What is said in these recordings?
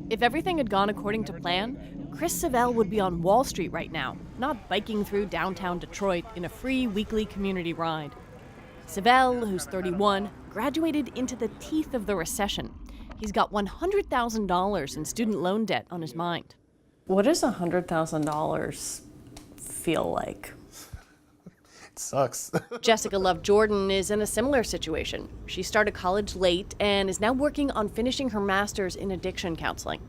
If everything had gone according to plan, Chris Savelle would be on Wall Street right now, not biking through downtown Detroit in a free weekly community ride. Savelle, who's 31, graduated into the teeth of the recession. He's got $100,000 in student loan debt on his mind. What does $100,000 feel like? It sucks. Jessica Love Jordan is in a similar situation. She started college late and is now working on finishing her master's in addiction counseling.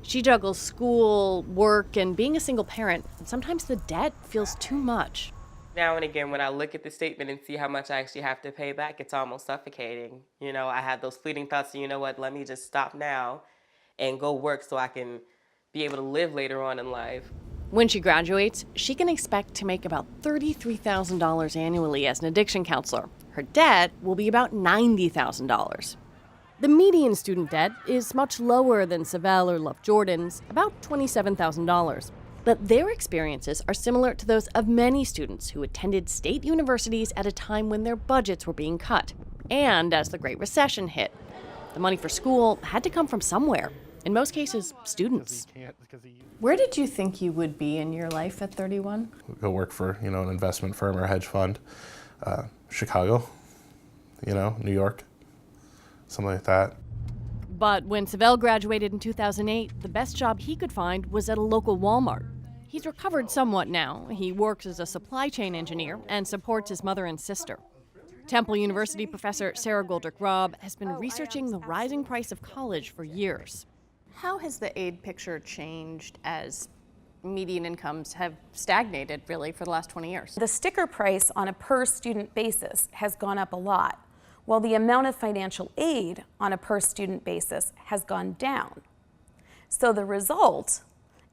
She juggles school, work, and being a single parent, and sometimes the debt feels too much. Now and again, when I look at the statement and see how much I actually have to pay back, it's almost suffocating. You know, I have those fleeting thoughts, you know what, let me just stop now and go work so I can be able to live later on in life. When she graduates, she can expect to make about $33,000 annually as an addiction counselor. Her debt will be about $90,000. The median student debt is much lower than Savelle or Love Jordan's, about $27,000. But their experiences are similar to those of many students who attended state universities at a time when their budgets were being cut, and as the Great Recession hit. The money for school had to come from somewhere, in most cases, students. Where did you think you would be in your life at 31? Go work for, an investment firm or a hedge fund. Chicago, New York, something like that. But when Savelle graduated in 2008, the best job he could find was at a local Walmart. He's recovered somewhat now. He works as a supply chain engineer and supports his mother and sister. Temple University professor Sarah Goldrick-Robb has been researching the rising price of college for years. How has the aid picture changed as median incomes have stagnated, really, for the last 20 years? The sticker price on a per-student basis has gone up a lot, while the amount of financial aid on a per-student basis has gone down. So the result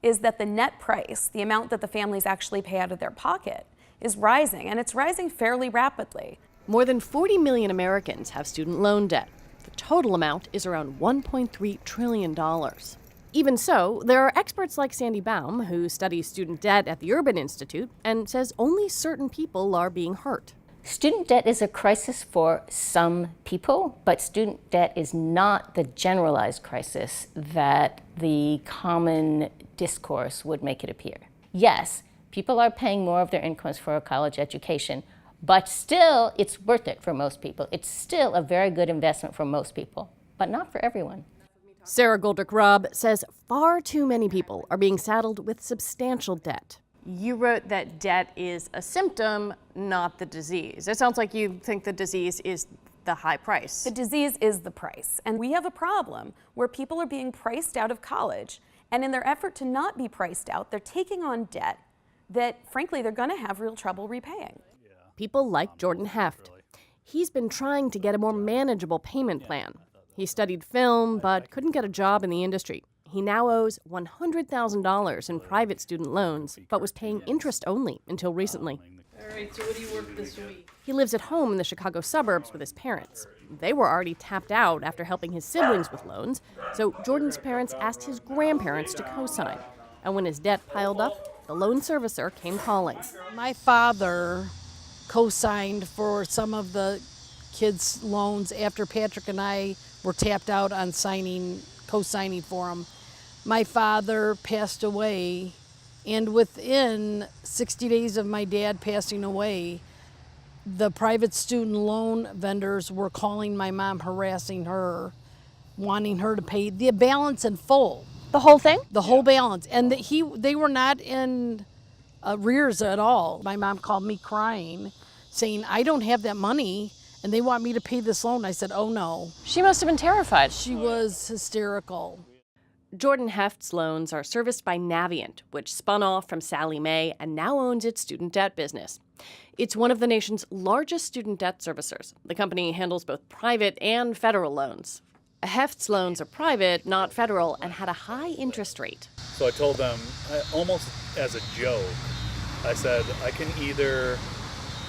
is that the net price, the amount that the families actually pay out of their pocket, is rising, and it's rising fairly rapidly. More than 40 million Americans have student loan debt. The total amount is around $1.3 trillion. Even so, there are experts like Sandy Baum, who studies student debt at the Urban Institute, and says only certain people are being hurt. Student debt is a crisis for some people, but student debt is not the generalized crisis that the common discourse would make it appear. Yes, people are paying more of their incomes for a college education, but still it's worth it for most people. It's still a very good investment for most people, but not for everyone. Sarah Goldrick-Robb says far too many people are being saddled with substantial debt. You wrote that debt is a symptom, not the disease. It sounds like you think the disease is the high price. The disease is the price. And we have a problem where people are being priced out of college, and in their effort to not be priced out, they're taking on debt that, frankly, they're going to have real trouble repaying. People like Jordan Heft. He's been trying to get a more manageable payment plan. He studied film, but couldn't get a job in the industry. He now owes $100,000 in private student loans, but was paying interest only until recently. All right, so what do you work this week? He lives at home in the Chicago suburbs with his parents. They were already tapped out after helping his siblings with loans, so Jordan's parents asked his grandparents to co-sign. And when his debt piled up, the loan servicer came calling. My father co-signed for some of the kids' loans after Patrick and I were tapped out on co-signing for them. My father passed away, and within 60 days of my dad passing away, the private student loan vendors were calling my mom, harassing her, wanting her to pay the balance in full. The whole thing? The whole balance. And they were not in arrears at all. My mom called me crying, saying, I don't have that money, and they want me to pay this loan. I said, oh no. She must have been terrified. She was hysterical. Jordan Heft's loans are serviced by Navient, which spun off from Sallie Mae and now owns its student debt business. It's one of the nation's largest student debt servicers. The company handles both private and federal loans. Heft's loans are private, not federal, and had a high interest rate. So I told them, almost as a joke, I said, I can either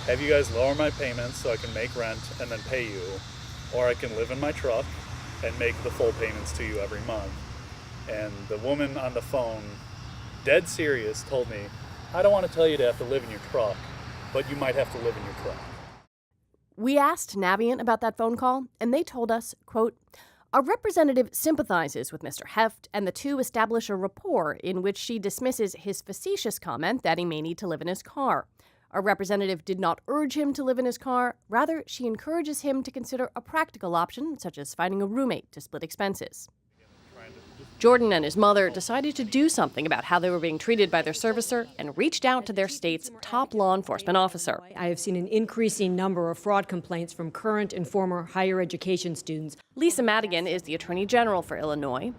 have you guys lower my payments so I can make rent and then pay you, or I can live in my truck and make the full payments to you every month. And the woman on the phone, dead serious, told me, I don't want to tell you to have to live in your truck, but you might have to live in your truck. We asked Navient about that phone call, and they told us, quote, Our representative sympathizes with Mr. Heft, and the two establish a rapport in which she dismisses his facetious comment that he may need to live in his car. Our representative did not urge him to live in his car. Rather, she encourages him to consider a practical option, such as finding a roommate to split expenses. Jordan and his mother decided to do something about how they were being treated by their servicer and reached out to their state's top law enforcement officer. I have seen an increasing number of fraud complaints from current and former higher education students. Lisa Madigan is the Attorney General for Illinois.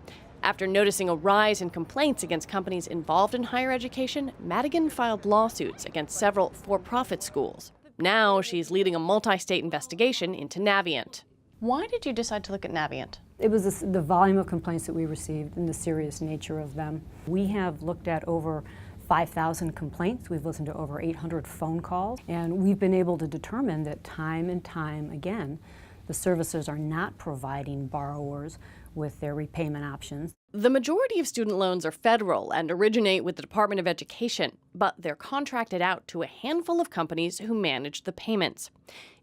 After noticing a rise in complaints against companies involved in higher education, Madigan filed lawsuits against several for-profit schools. Now she's leading a multi-state investigation into Navient. Why did you decide to look at Navient? It was the volume of complaints that we received and the serious nature of them. We have looked at over 5,000 complaints. We've listened to over 800 phone calls, and we've been able to determine that time and time again, the servicers are not providing borrowers with their repayment options. The majority of student loans are federal and originate with the Department of Education, but they're contracted out to a handful of companies who manage the payments.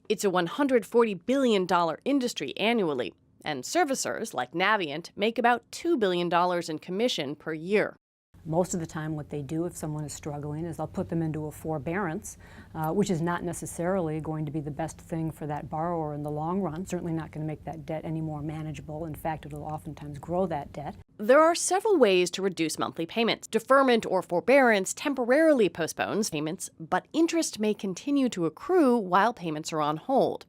It's a $140 billion industry annually, and servicers like Navient make about $2 billion in commission per year. Most of the time what they do if someone is struggling is they'll put them into a forbearance, which is not necessarily going to be the best thing for that borrower in the long run. Certainly not going to make that debt any more manageable. In fact, it'll oftentimes grow that debt. There are several ways to reduce monthly payments. Deferment or forbearance temporarily postpones payments, but interest may continue to accrue while payments are on hold.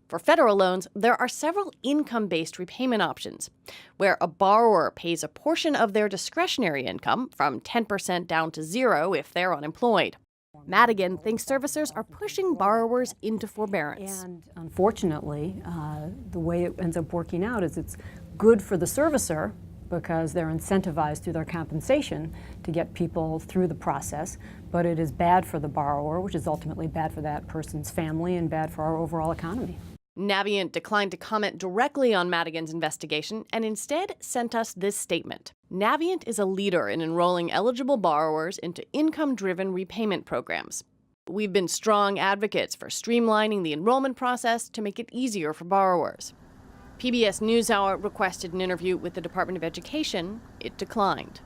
For federal loans, there are several income-based repayment options, where a borrower pays a portion of their discretionary income, from 10% down to 0 if they're unemployed. Madigan thinks servicers are pushing borrowers into forbearance. And unfortunately, the way it ends up working out is it's good for the servicer because they're incentivized through their compensation to get people through the process, but it is bad for the borrower, which is ultimately bad for that person's family and bad for our overall economy. Navient declined to comment directly on Madigan's investigation and instead sent us this statement. Navient is a leader in enrolling eligible borrowers into income-driven repayment programs. We've been strong advocates for streamlining the enrollment process to make it easier for borrowers. PBS NewsHour requested an interview with the Department of Education. It declined.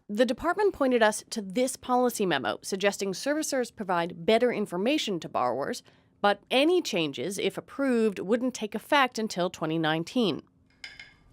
The department pointed us to this policy memo suggesting servicers provide better information to borrowers, but any changes, if approved, wouldn't take effect until 2019.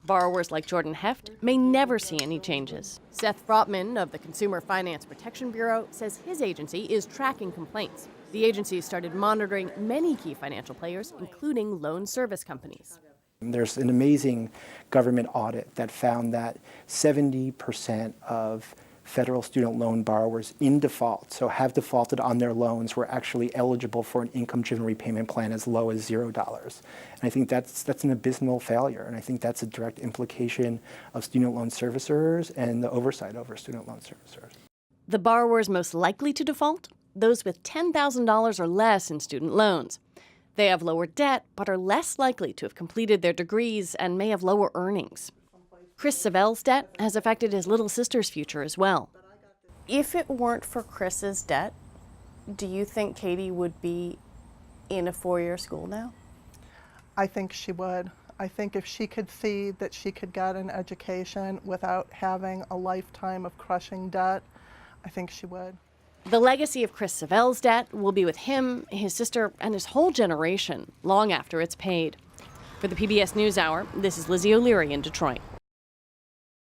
Borrowers like Jordan Heft may never see any changes. Seth Frotman of the Consumer Finance Protection Bureau says his agency is tracking complaints. The agency started monitoring many key financial players, including loan service companies. There's an amazing government audit that found that 70% of federal student loan borrowers in default, so have defaulted on their loans, were actually eligible for an income-driven repayment plan as low as $0. And I think that's an abysmal failure, and I think that's a direct implication of student loan servicers and the oversight over student loan servicers. The borrowers most likely to default? Those with $10,000 or less in student loans. They have lower debt, but are less likely to have completed their degrees and may have lower earnings. Chris Savel's debt has affected his little sister's future as well. If it weren't for Chris's debt, do you think Katie would be in a four-year school now? I think she would. I think if she could see that she could get an education without having a lifetime of crushing debt, I think she would. The legacy of Chris Savel's debt will be with him, his sister, and his whole generation long after it's paid. For the PBS NewsHour, this is Lizzie O'Leary in Detroit.